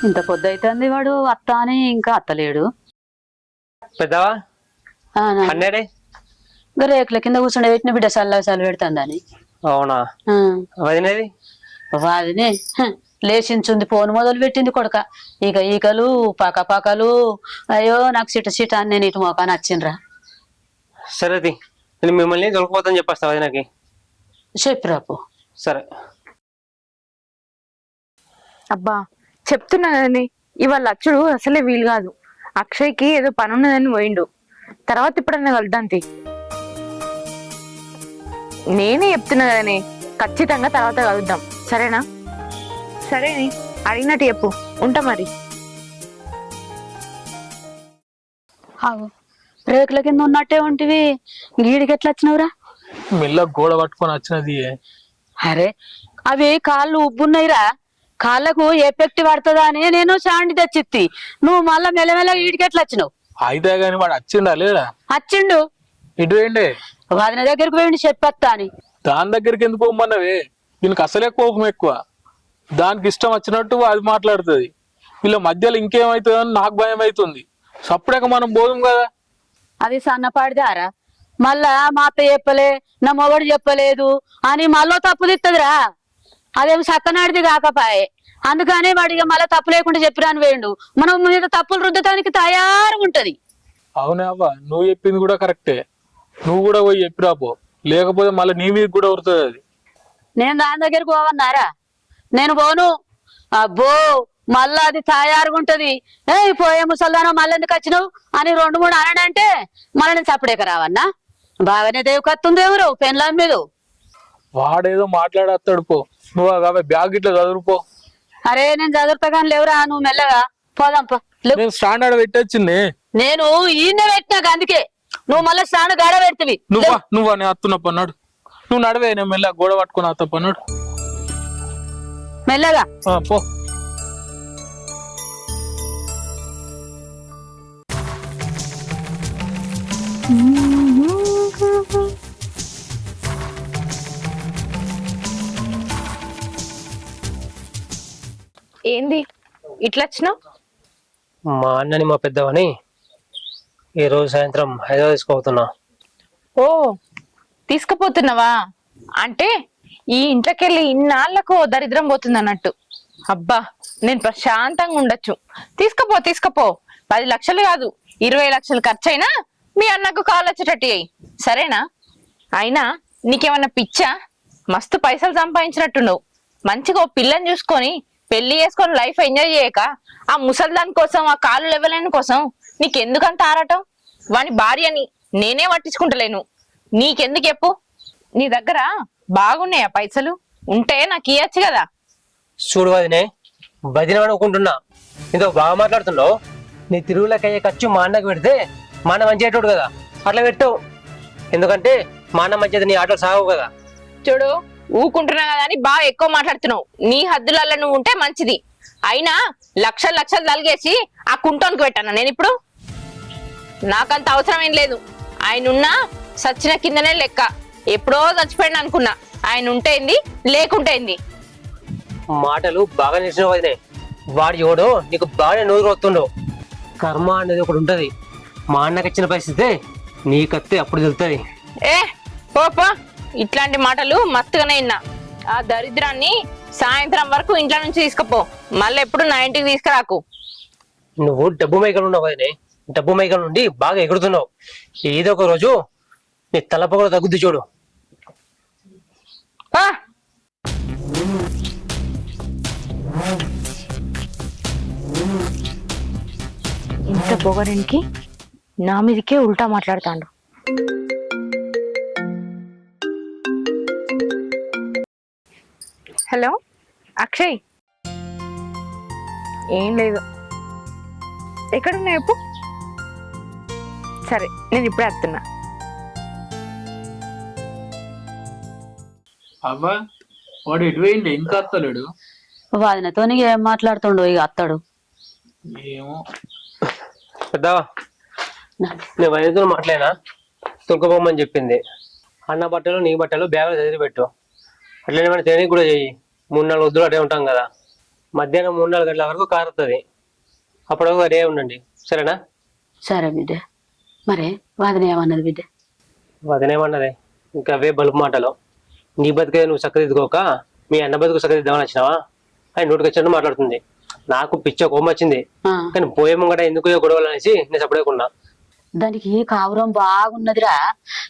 ఇంత పొద్దుైతుంది వాడు అత్త అని ఇంకా అత్తలేడు. పెద్దవా అన్నేడే రేకుల కింద కూర్చుండే పెట్టిన బిడ్డ చల్ల పెడుతుందని. అవునా? వదినేది వాదినే లేచించుంది, ఫోన్ మొదలు పెట్టింది కొడక. ఇక ఈకలు పకపకలు. అయ్యో నాకు సిట అని నేను ఇటు మోకాని వచ్చిండ్రా. సరేది నేను మిమ్మల్ని దొరికిపోతాను చెప్పేస్తా వదినకి. చెప్పిరాపు. సరే. అబ్బా చెప్తున్నా కదండి, ఇవాళ అచ్చుడు అసలే వీలు కాదు. అక్షయ్కి ఏదో పని ఉన్నదని పోయిండు. తర్వాత ఇప్పుడన్నా కలుద్దాంతి. నేనే చెప్తున్నా కదనే, ఖచ్చితంగా తర్వాత కలుద్దాం, సరేనా? సరేని అడిగినట్టు చెప్పు. ఉంటా మరి. రేకుల కింద ఉన్నట్టే ఉంటివి, గీడికి ఎట్లా వచ్చినవురా? మెల్ల గోడ పట్టుకొని వచ్చినది. అరే అవి కాళ్ళు ఉబ్బున్నాయిరా, కాళ్ళకు ఎఫెక్ట్ పడుతుందా అని నేను చాండి తెచ్చిత్తి. నువ్వు మళ్ళా మెల్లమెల్ల ఈడికి ఎట్లా వచ్చినావు? అయితే గాని వాడు వచ్చిండా లేడా? వచ్చిండు. ఇటు ఏంటి? వాదిన దగ్గరికి పోయిండి చెప్పత్తా అని. దాని దగ్గరికి ఎందుకు పోమన్నవే? దీనికి అసలే కోపం ఎక్కువ. దానికి ఇష్టం వచ్చినట్టు అది మాట్లాడుతుంది. వీళ్ళ మధ్యలో ఇంకేమవుతుందని నాకు భయం అవుతుంది. సప్పుడేక మనం పోదాం కదా. అది సన్నపాడిదారా? మళ్ళా మా అత్త చెప్పలే, నా మొగడు చెప్పలేదు అని మళ్ళీ తప్పు తిత్తదిరా. అదేమి సక్కనాడిది కాకపాయే. అందుకని వాడిగా మళ్ళీ తప్పు లేకుండా చెప్పిరాని వేయండు. మనం మీద తప్పులు రుద్దటానికి తయారుగా ఉంటది. అవునే అవ్వ, నువ్వు చెప్పింది కూడా కరెక్టే. నువ్వు కూడా పోయి చెప్పిరాపో, లేకపోతే మళ్ళీ నీ మీద కూడా ఉరుతుంది అది. నేను దాని దగ్గరికి పోవన్నారా? నేను పోను. అబ్బో మళ్ళా అది తయారుగా ఉంటది. పోయే ముసల్దానో మళ్ళీ ఎందుకు వచ్చినావు అని 2-3 అనడంటే మళ్ళీ నేను చప్పుడేక రావన్నా. బాగానే దేవు కత్తుంది ఎవరు పెన్ల మీద. వాడేదో మాట్లాడేస్తాడు పో. నువ్వు కాబట్టి బ్యాగ్ ఇట్లా చదువుపో. అరే నేను చదువుతా కానీ లేవురా, నువ్వు మెల్లగా పోదాంపా. నేను స్టాండర్డ్ పెట్టొచ్చింది. నేను ఈయన పెట్టినాక అందుకే నువ్వు మళ్ళీ స్నానం గాడ పెడతావి. నువ్వా నేను అత్తున్న పన్నాడు. నువ్వు నడవే, నేను మెల్లగా గోడ పట్టుకుని అత్త పన్నాడు. మెల్లగా పో. ఏంది ఇట్లా వచ్చినావు? మా అన్నని మా పెద్దవని ఈ రోజు సాయంత్రం హైదరాబాద్ తీసుకుపోతున్నా. ఓ తీసుకుపోతున్నావా? అంటే ఈ ఇంట్లోకెళ్ళి ఇన్నాళ్లకు దరిద్రం పోతుంది అన్నట్టు. అబ్బా నేను ప్రశాంతంగా ఉండొచ్చు. తీసుకపో 10 లక్షలు కాదు 20 లక్షలు ఖర్చయినా మీ అన్నకు కాలు వచ్చేటట్టు అయ్యి, సరేనా? అయినా నీకేమన్నా పిచ్చా? మస్తు పైసలు సంపాదించినట్టున్నావు. మంచిగా ఓ పిల్లని చూసుకొని పెళ్లి చేసుకొని లైఫ్ ఎంజాయ్ చేయక ఆ ముసల్దాన్ కోసం, ఆ కాలు లెవెలైన కోసం నీకెందుకంత ఆరాటం? వాని భార్యని నేనే పట్టించుకుంటలేను, నీకెందుకు చెప్పు? నీ దగ్గర బాగున్నాయా పైసలు? ఉంటే నాకు ఇయ్యచ్చు కదా. చూడు వదినే, వదిన అనుకుంటున్నా ఇంతో బాగా మాట్లాడుతున్నావు. నీ తిరుగులకి అయ్యే ఖర్చు మా అన్నకు పెడితే మా అన్న మంచి అయ్యేటోడు కదా, అట్లా పెట్టావు. ఎందుకంటే మా అన్న మంచిది, నీ ఆటలు సాగవు కదా. చూడు ఊకుంటున్నా కదా అని బాగా ఎక్కువ మాట్లాడుతున్నావు. నీ హద్దులలో నువ్వు ఉంటే మంచిది. అయినా లక్షలు తలిగేసి ఆ కుంటోనికి పెట్టాను నేను ఇప్పుడు. నాకంత అవసరం ఏం లేదు. ఆయనున్నా సచ్చిన కిందనే లెక్క. ఎప్పుడో చచ్చిపోయాడు అనుకున్నా. ఆయన ఉంటేంది లేకుంటేంది. మాటలు బాగా నిలిచిన వదినే. వాడు ఎవడో నీకు బాగా నోరు వస్తుండవు. కర్మ అనేది ఒకటి ఉంటది. మా అన్నకి ఇచ్చిన పరిస్థితే నీకత్తే అప్పుడు తెలుస్తుంది. పోపా, ఇట్లాంటి మాటలు మస్తుగానే విన్నా. ఆ దరిద్రాన్ని సాయంత్రం వరకు ఇంట్లో నుంచి తీసుకుపో. మళ్ళీ ఎప్పుడు నా ఇంటికి తీసుకురాకు. నువ్వు డబ్బు మైకలు ఉన్నావు వదినే. డబ్బు మైకల నుండి బాగా ఎగురుతున్నావు. ఏదో ఒక రోజు నీ తలపొగలు తగ్గుద్ది చూడు. ఇంత పొగరికి నా మీదకే ఉల్టా మాట్లాడుతాండు. హలో అక్షయ్. ఏం లేదు, ఎక్కడున్నా చెప్పు. సరే నేను ఇప్పుడే వస్తున్నా. అవ్వా వాడు ఎటు పోయిండే? ఇంకా అత్తలేడు. వాదినతో ఏం మాట్లాడుతుండో ఇక అత్తాడు. ఏమో పెద్దవా, నేను వదినతో మాట్లాడినా, తులుకుపోమని చెప్పింది. అన్న బట్టలు నీ బట్టలు బ్యాగులు చదివి పెట్టు. అట్లనే మనం ట్రైనింగ్ కూడా చెయ్యి. 3-4 వద్దులు అటే ఉంటాం కదా. మధ్యాహ్నం 3-4 గంటల వరకు కారు వస్తుంది. అప్పుడు రెడీ ఉండండి, సరేనా? సరే బిడ్డ. మరి వాదన ఏమన్నది బిడ్డ? వదినేమన్నదే ఇంకా అవే బలుపు మాటలు. నీ బతికే నువ్వు చక్కదిద్దుకోక మీ అన్న బతుకు చక్కదిద్దామని వచ్చినావా అని నోటికి వచ్చినట్టు మాట్లాడుతుంది. నాకు పిచ్చ కోపం వచ్చింది. ఆ, కానీ పోయే ముంగట ఎందుకు గొడవలు అనేసి నేను సపడేకున్నా. దానికి కావురం బాగున్నదిరా.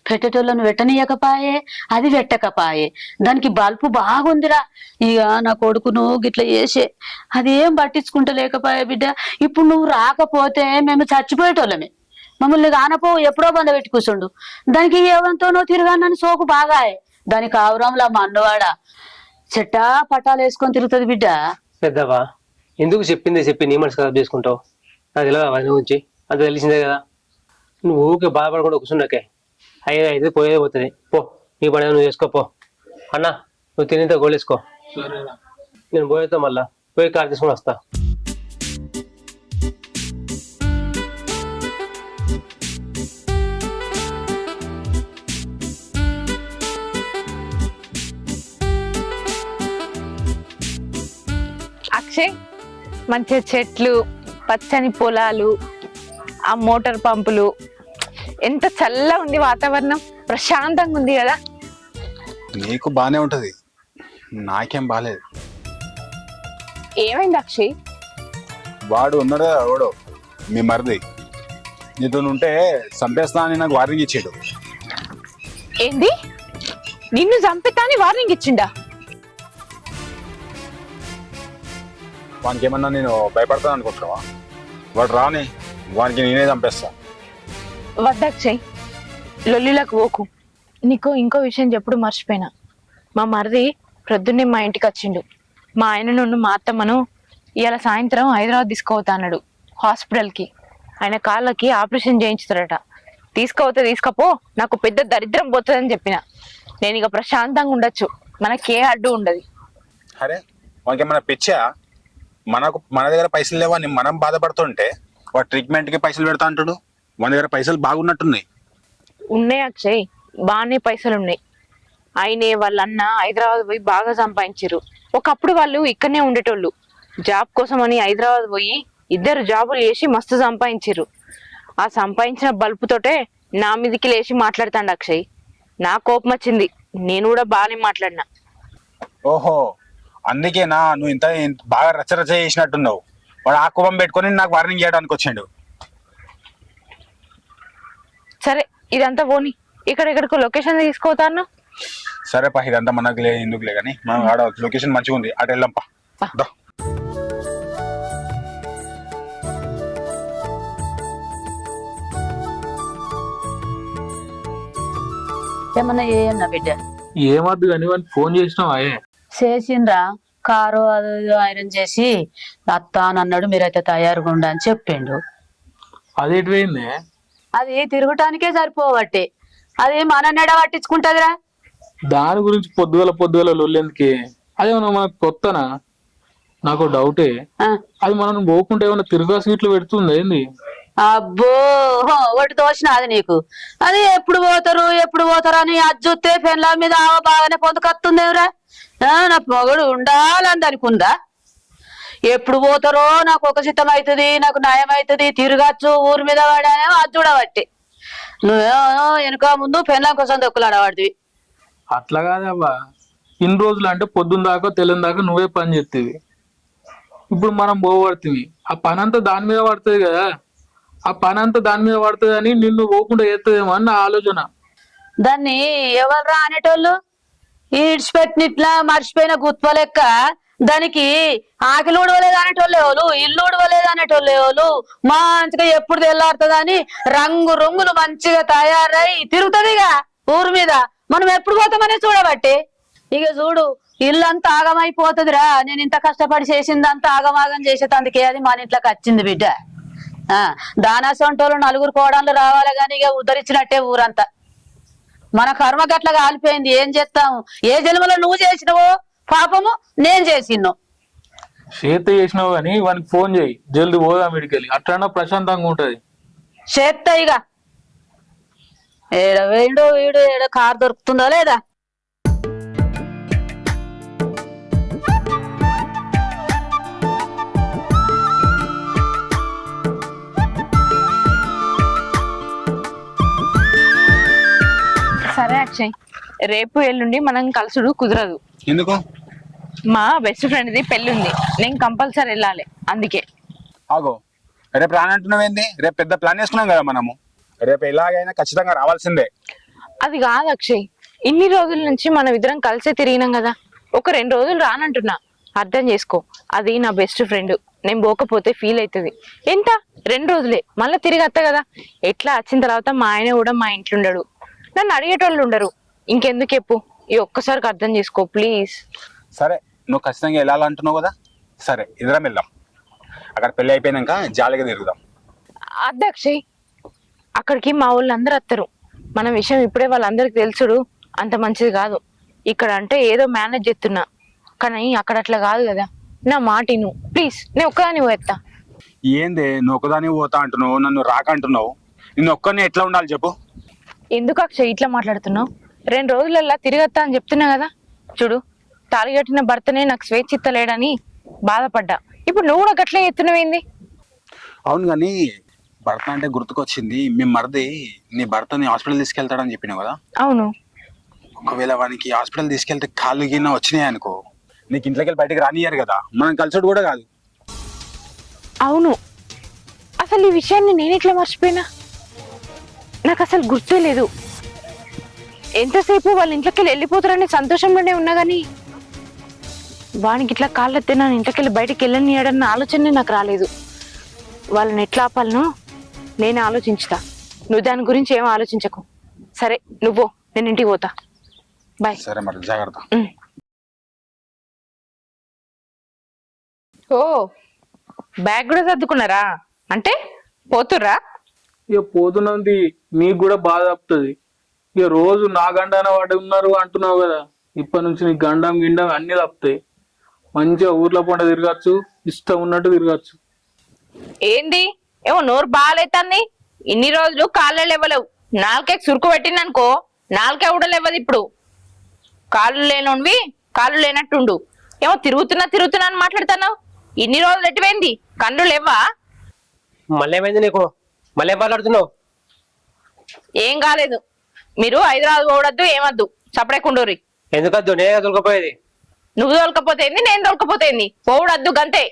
పెట్టేటోళ్ళను పెట్టనీయకపాయే, అది పెట్టకపాయే. దానికి బల్పు బాగుందిరా. ఇక నా కొడుకును గిట్ల చేసే అదేం పట్టించుకుంటలేకపాయే బిడ్డ. ఇప్పుడు నువ్వు రాకపోతే మేము చచ్చిపోయేటోళ్ళమే. మమ్మల్ని కానపో ఎప్పుడో బంద పెట్టి కూర్చోండు. దానికి ఏవంతోనో తిరగానని సోకు బాగాయే. దాని కావురంలా మన్నవాడ చెట్టా పట్టాలు వేసుకొని తిరుగుతుంది బిడ్డ. పెద్దవా ఎందుకు చెప్పింది చెప్పి నీ మనసు ఖరాబ్ చేసుకుంటావు? నాకు తెలియదు అవన్నీ గురించి, అంత తెలిసిందే కదా. నువ్వు ఊరికే బాధపడకుండా కూర్చున్నాకే అయ్యే అయితే పోయేది పోతుంది. పో నీ పని నువ్వు చేసుకోపో. అన్న నువ్వు తినేంత గోలేసుకో, సరేనా? నేను పోయేస్తా. మళ్ళా పోయి కార్ తీసుకొని వస్తా. అక్షయ్, మంచి చెట్లు, పచ్చని పొలాలు, ఆ మోటార్ పంపులు, ఎంత చల్లగా ఉంది వాతావరణం, ప్రశాంతంగా ఉంది కదా. నీకు బానే ఉంటది, నాకేం బాలేదు. ఏమైంది అక్షయ్? వాడు ఉన్నాడు కదా వాడు మీ మరిది, నీతో ఉంటే చంపేస్తా అని నాకు వార్నింగ్ ఇచ్చాడు. ఏంది? నిన్ను చంపుతా అని వార్నింగ్ ఇచ్చిండా? వానికి ఏమన్నా నేను భయపడతాను అనుకుంటున్నావా? వాడు రాని వానికి నేనే చంపేస్తా. వద్దక్షయ్, లొల్లిలకు పోకు. నీకు ఇంకో విషయం చెప్పుడు మర్చిపోయినా. మా మరిది ప్రొద్దున్నే మా ఇంటికి వచ్చిండు. మా ఆయన నుండి మా అత్తమ్మను ఇవాళ సాయంత్రం హైదరాబాద్ తీసుకుపోతా అన్నాడు హాస్పిటల్కి. ఆయన కాళ్ళకి ఆపరేషన్ చేయించుతారట. తీసుకపో, నాకు పెద్ద దరిద్రం పోతుందని చెప్పిన. నేను ఇక ప్రశాంతంగా ఉండొచ్చు, మనకే అడ్డు ఉండదు. అరే వానికి ఏమన్నా పిచ్చా? మన దగ్గర పైసలు లేవా అని మనం బాధపడుతుంటే వాడు ట్రీట్మెంట్కి పైసలు పెడతా అంటాడు. మన దగ్గర పైసలు బాగున్నట్టున్నాయి. ఉన్నాయి అక్షయ్, బాగానే పైసలు ఉన్నాయి. ఆయనే వాళ్ళ అన్న హైదరాబాద్ పోయి బాగా సంపాదించారు. ఒకప్పుడు వాళ్ళు ఇక్కడనే ఉండేటోళ్ళు. జాబ్ కోసం అని హైదరాబాద్ పోయి 2 జాబులు చేసి మస్తు సంపాదించారు. ఆ సంపాదించిన బల్పుతోటే నా మీదికి లేచి మాట్లాడతాండు అక్షయ్. నా కోపం వచ్చింది, నేను కూడా బాగానే మాట్లాడినా. ఓహో, అందుకేనా నువ్వు ఇంత బాగా రచ్చరచ్చ చేసినట్టున్నావు. వాడు ఆ కోపం పెట్టుకొని నాకు వార్నింగ్ చేయడానికి వచ్చాడు. సరే ఇదంతా పోని, ఇక్కడెక్కడికో లొకేషన్ తీసుకోతాను. సరే పా, ఇదంతా మనకు ఎందుకులే కానీ మనం ఆడ లొకేషన్ మంచిగా ఉంది, అటు వెళ్ళంపా. ఏమన్నా ఏమన్నా బిడ్డ? ఏమద్దు కానీ వాడిని ఫోన్ చేసినావా? చేసిండ్రా. కారు అది ఇది ఐరన్ చేసి అత్తా అని అన్నాడు. మీరైతే తయారుగా ఉండ అని చెప్పిండు. అదేటి పోయింది? అది తిరగటానికే సరిపోవట్టే. అది మన నెడ పట్టించుకుంటదిరా. దాని గురించి పొద్దుగల లొల్లెందుకే? అదేమన్నా మనకు కొత్తనా? నాకు డౌటే. ఆ, అది మనం పోకుంటే ఏమన్నా తిరుగా సీట్లు పెడుతుంది ఏంది? అబ్బో ఒకటి తోసిన అది నీకు. అది ఎప్పుడు పోతారు అని అది చూస్తే పెన్ల మీద బాగానే పొందుకొస్తుందేమిరా. నా మొగుడు ఉండాలని అనుకుందా? ఎప్పుడు పోతారో నాకు ఒక సిద్ధం అవుతుంది, నాకు నయం అవుతుంది, తిరగచ్చు ఊరి మీద వాడానేమో అది చూడబట్టి. నువ్వేమో వెనుక ముందు పెన్ల కోసం దొక్కులాడవాడివి. అట్లా కాదవ్వా, ఇన్ని రోజులు అంటే పొద్దున్న దాకా తెల్లని దాకా నువ్వే పని చేస్తేవి. ఇప్పుడు మనం పోబడుతుంది, ఆ పని అంతా దాని మీద పడుతుంది కదా. ఆ పని అంతా దాని మీద పడుతుంది అని నిన్ను పోకుండా చేస్తుందేమో అని నా ఆలోచన. దాన్ని ఎవరు అనేటోళ్ళు ఈడ్చిపెట్టిన ఇట్లా మర్చిపోయిన గుత్ప లెక్క. దానికి ఆకిలి ఊడవలేదు అనేటోళ్ళు ఎవరు, ఇల్లు ఊడవలేదు అనేటోళ్ళు ఎవరు. మంచిగా ఎప్పుడు తెల్లారుతుందని రంగులు మంచిగా తయారై తిరుగుతుందిగా ఊరి మీద. మనం ఎప్పుడు పోతామని చూడబట్టి. ఇక చూడు, ఇల్లంతా ఆగమైపోతుందిరా. నేను ఇంత కష్టపడి చేసిందంతా ఆగమాగం చేసేటందుకే అది మన ఇంట్లోకి వచ్చింది బిడ్డ. దానాసంటోళ్ళు 4 కోడళ్ళు రావాలి గాని ఇక ఉద్ధరించినట్టే ఊరంతా. మన కర్మ గట్ల కాలిపోయింది, ఏం చేస్తాము? ఏ జన్మలో నువ్వు చేసినవో పాపము నేను చేసినో. చేత చేసినావు కానీ వానికి ఫోన్ చేయి, జల్ది పోదాం వీడికెళ్ళి. అట్లన్నా ప్రశాంతంగా ఉంటది. చేస్తా ఇక. వీడు ఏడ కారు దొరుకుతుందో లేదా? అక్షయ్, రేపు ఎల్లుండి మనం కలుసుడు కుదరదు. ఎందుకు? మా బెస్ట్ ఫ్రెండ్ది పెళ్లి ఉంది, నేను కంపల్సరీ వెళ్ళాలి. అందుకే ఆగో, రేపు రానంటున్నావేంది? రేపు పెద్ద ప్లాన్ వేసుకున్నాం కదా మనము. రేపు ఎలాగైనా ఖచ్చితంగా రావాల్సిందే. అది కాదు అక్షయ్, ఇన్ని రోజుల నుంచి మనం ఇద్దరం కలిసే తిరిగినాం కదా, ఒక 2 రోజులు రానంటున్నా, అర్థం చేసుకో. అది నా బెస్ట్ ఫ్రెండ్, నేను పోకపోతే ఫీల్ అవుతుంది. ఎంత 2 రోజులే, మళ్ళీ తిరిగి వస్తా కదా. ఎట్లా వచ్చిన తర్వాత మా ఆయన కూడా మా ఇంట్లో ఉండడు, నన్ను అడిగేటోళ్ళు ఉండరు. ఇంకెందుకు చెప్పు, ఈ ఒక్కసారికి అర్థం చేసుకో ప్లీజ్. సరే, నువ్వు ఖచ్చితంగా వెళ్ళాలంటున్నావు కదా, సరే ఇద్దరం వెళ్దాం. అక్కడ పెళ్లి అయిపోయినాక జాలీగా తిరుగుదాం. అద్దు అక్షయ్, అక్కడికి మా వాళ్ళు అందరు వస్తారు. మన విషయం ఇప్పుడే వాళ్ళందరికి తెలుసుడు అంత మంచిది కాదు. ఇక్కడ అంటే ఏదో మేనేజ్ చేస్తున్నా, కానీ అక్కడ అట్లా కాదు కదా. నా మాట నువ్వు ప్లీజ్, నేను ఒక్కదాన్ని పోయేస్తా. ఏంది నువ్వు ఒకదాని పోతా అంటున్నావు, నన్ను రాక అంటున్నావు? నిన్ను ఒక్కరిని ఎట్లా ఉండాలి చెప్పు? ఎందుకు అక్షయ్ ఇట్లా మాట్లాడుతున్నావు? 2 రోజులల్లా తిరిగొస్తా అని చెప్తున్నా కదా. చూడు, తాళిగట్టిన భర్తనే నాకు స్వేచ్ఛిత్త లేడని బాధపడ్డా, ఇప్పుడు నువ్వు కూడా గట్లే ఎత్తునవేంది? అవును, కానీ భర్త అంటే గుర్తుకొచ్చింది. మీ మరిది నీ భర్తని హాస్పిటల్ తీసుకెళ్తాడని చెప్పినావు కదా. అవును. ఒకవేళ వానికి హాస్పిటల్ తీసుకెళ్తే కాళ్ళు గిన్నె వచ్చినాయి అనుకో, నీకు ఇంట్లోకి వెళ్ళి బయటకు రానియ్యారు కదా, మనం కలిసాడు కూడా కాదు. అవును, అసలు ఈ విషయాన్ని నేను ఎట్లా మర్చిపోయినా? నాకు అసలు గుర్తే లేదు. ఎంతసేపు వాళ్ళ ఇంట్లోకి వెళ్ళిపోతారని సంతోషంలోనే ఉన్నా గానీ, వానికి ఇట్లా కాళ్ళెత్తే నా ఇంట్లోకి బయటకు వెళ్ళనియడన్న ఆలోచనే నాకు రాలేదు. వాళ్ళని ఎట్లా ఆపాలనో నేను ఆలోచించుతా, నువ్వు దాని గురించి ఏం ఆలోచించకు. సరే నువ్వు, నేను ఇంటికి పోతా. బాయ్. సరే మరి, జాగ్రత్త. ఓ, బ్యాగ్ కూడా సర్దుకున్నారా? అంటే పోతుర్రా? ఇక పోతున్నది నీకు కూడా బాధ తప్పుతుంది. ఇక రోజు నా గండాన వాడు ఉన్నారు అంటున్నావు కదా, ఇప్పటి నుంచి నీ గండం గిండం అన్ని తప్పుతాయి. మంచిగా ఊర్లో పంట తిరగచ్చు, ఇష్టం ఉన్నట్టు తిరగచ్చు. ఏంది ఏమో నోరు బాగాలేతాంది? ఇన్ని రోజులు కాళ్ళు లేవలేవు, నాలుకే సురుకు పెట్టిందనుకో, నాలుకే కూడా లేవదు. ఇప్పుడు కాళ్ళు లేనోనివి కాళ్ళు లేనట్టుండు. ఏమో తిరుగుతున్నా అని మాట్లాడుతున్నావు. ఇన్ని రోజులు ఎటువైంది? కళ్ళు లేవా? మళ్ళీ ఏమైంది నీకు? మళ్ళీ ఏం మాట్లాడుతున్నావు? ఏం కాలేదు. మీరు హైదరాబాద్ పోవద్దు, ఏమద్దు, సపరేకుండూరి. ఎందుకద్దు? నేనే దొరకపోయేది. నువ్వు దొరకపోతేంది, నేను దొరకపోతేంది, పోవుడద్దు గంతే.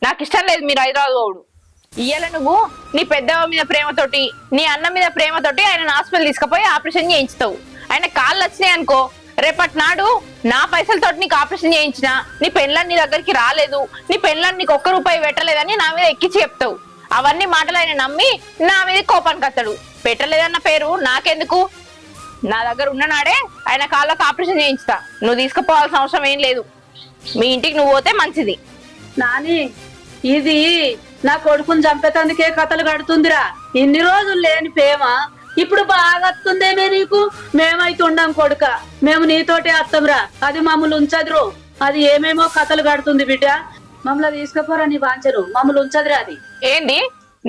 నాకు ఇష్టం లేదు మీరు హైదరాబాద్ పోవుడు. ఇయ్యాల నువ్వు నీ పెద్దవ మీద ప్రేమతోటి, నీ అన్న మీద ప్రేమతోటి ఆయన హాస్పిటల్ తీసుకుపోయి ఆపరేషన్ చేయించుతావు. ఆయన కాళ్ళు వచ్చినాయి అనుకో, రేపటి నాడు నా పైసలతో నీకు ఆపరేషన్ చేయించిన, నీ పెళ్ళని నీ దగ్గరికి రాలేదు, నీ పెళ్ళని నీకు 1 రూపాయి పెట్టలేదని నా మీద ఎక్కించి చెప్తావు. అవన్నీ మాటలు ఆయన నమ్మి నా మీద కోపానికి వస్తాడు. పెట్టలేదన్న పేరు నాకెందుకు? నా దగ్గర ఉన్ననాడే ఆయన కాళ్ళకు ఆపరేషన్ చేయించుతా. నువ్వు తీసుకుపోవాల్సిన అవసరం ఏం లేదు. మీ ఇంటికి నువ్వు పోతే మంచిది. నాని, ఇది నా కొడుకుని చంపేతందుకే కథలు కడుతుందిరా. ఇన్ని రోజులు లేని ప్రేమ ఇప్పుడు బాగా వస్తుందేమే నీకు. మేమైతే ఉండం కొడుక, మేము నీతోటే వస్తాంరా. అది మమ్మల్ని ఉంచదురు, అది ఏమేమో కథలు కడుతుంది బిడ్డ. మమ్మల్ని తీసుకుపోరా నీ వాంచరు, మమ్మల్ని ఉంచదురా. అది ఏంది?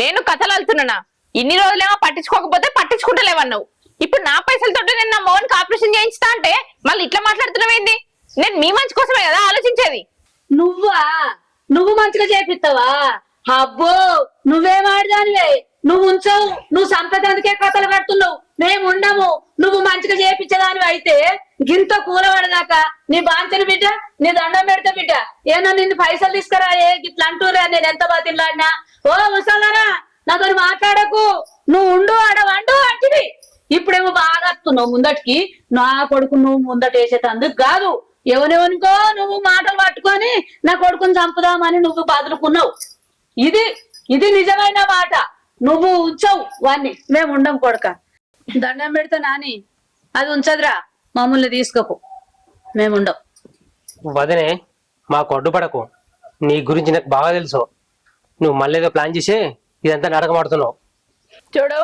నేను కథలు వెళ్తున్నానా? ఇన్ని రోజులేమో పట్టించుకోకపోతే పట్టించుకుంటలేవన్నావు. ఇప్పుడు నా పైసలతో నేను నా మోహన్కి ఆపరేషన్ చేయించుతా అంటే మళ్ళీ ఇట్లా మాట్లాడుతున్నావేంది? నేను మీ మంచి కోసమే కదా ఆలోచించేది. నువ్వు మంచిగా చేపిస్తావా? అబ్బో, నువ్వేం ఆడదానివే. నువ్వు ఉంచవు, నువ్వు సంపదందుకే కథలు కడుతున్నావు. మేము ఉండము. నువ్వు మంచిగా చేపించేదానివి అయితే గింత కూలబడదాకా నీ బాంచని బిడ్డ, నీ దండం పెడతా బిడ్డ. ఏమన్నా నిన్ను పైసలు తీసుకురా, ఇట్లా అంటూరా. నేను ఎంత బాతిలాడినా. ఓ ముసలారా, నాతో మాట్లాడకు. నువ్వు ఉండు ఆడ వండు అంటివి. ఇప్పుడేమో బాగా వస్తున్నావు ముందటికి. నా కొడుకు నువ్వు ముందట వేసేటందుకు కాదు, ఎవరెవరికో నువ్వు మాటలు పట్టుకొని నా కొడుకుని చంపుదామని నువ్వు బదులుకున్నావు. ఇది నిజమైన మాట. నువ్వు ఉంచవు వాణ్ణి, మేము ఉండం కొడుక. దండం పెడతా నాని, అది ఉంచదురా. మమ్మల్ని తీసుకోకు, మేముండం. వదనే, మాకు అడ్డుపడకు. నీ గురించి నాకు బాగా తెలుసు. నువ్వు మళ్ళీ ఏదో ప్లాన్ చేసి ఇదంతా నాటకమాడుతున్నావు. చూడు,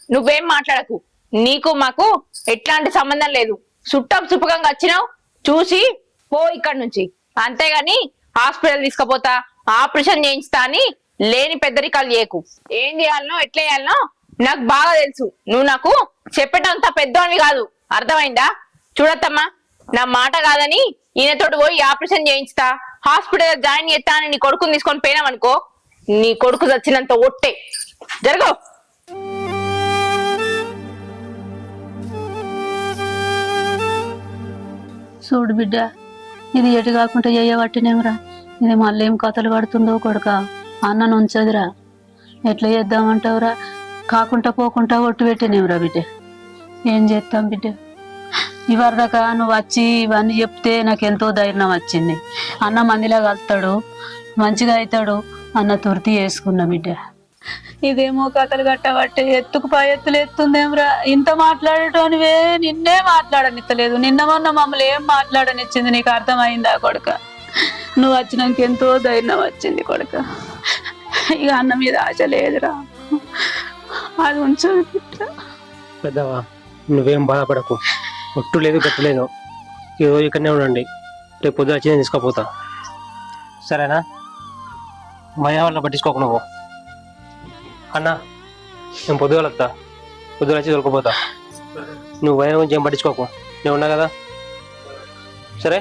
నువ్వేం మాట్లాడకు. నీకు మాకు ఎట్లాంటి సంబంధం లేదు. చుట్టం సుపకంగా వచ్చినావు, చూసి పో ఇక్కడి నుంచి. అంతేగాని హాస్పిటల్ తీసుకుపోతా, ఆపరేషన్ చేయించుతా అని లేని పెద్దరికాలు చేయకు. ఏం చేయాలనో ఎట్లా చేయాలనో నాకు బాగా తెలుసు. నువ్వు నాకు చెప్పేటంత పెద్దోనివి కాదు, అర్థమైందా? చూడత్తమ్మా, నా మాట కాదని ఈయనతోటి పోయి ఆపరేషన్ చేయించుతా, హాస్పిటల్ జాయిన్ చేస్తా అని నీ కొడుకుని తీసుకొని పోయినావనుకో, నీ కొడుకు చచ్చినంత ఒట్టే. జరగవు. చూడు బిడ్డ, ఇది ఎటు కాకుండా చేయబట్టినేమరా. ఇది మళ్ళీ ఏం కథలు పడుతుందో కొడుక. అన్నను ఉంచదురా, ఎట్లా చేద్దామంటావురా? కాకుండా పోకుండా ఒట్టు పెట్టినేమరా బిడ్డ. ఏం చేస్తాం బిడ్డ? ఇవరిదాకా నువ్వు వచ్చి ఇవన్నీ చెప్తే నాకు ఎంతో ధైర్యం వచ్చింది. అన్న మందిలా కలుతాడు, మంచిగా అవుతాడు అన్న తుర్తి వేసుకున్నా బిడ్డ. ఇదేమో కథలు కట్టబట్టే ఎత్తుకు పై ఎత్తులు ఎత్తుందేమ్రా. ఇంత మాట్లాడటోనివే నిన్నే మాట్లాడనిత్తలేదు. నిన్న మొన్న మమ్మల్ని ఏం మాట్లాడనిచ్చింది నీకు అర్థమైందా కొడుక? నువ్వు వచ్చినాక ఎంతో ధైర్యం వచ్చింది కొడుక. ఇక అన్న మీద ఆశ లేదురా, అది ఉంచదు బిడ్డ. పెద్దవా నువ్వేం బాధపడకు, ఒట్టు లేదు గట్టు లేదు. ఈరోజు ఇక్కడనే ఉండండి, రేపు పొద్దున వచ్చి నేను తీసుకుపోతా. సరేనా? భయ వల్ల పట్టించుకోకు నువ్వు. అన్న నేను పొద్దుగా వస్తా, పొద్దున వచ్చి దొరికిపోతా. నువ్వు భయం గురించి ఏం పట్టించుకోకు, నేను ఉన్నా కదా. సరే.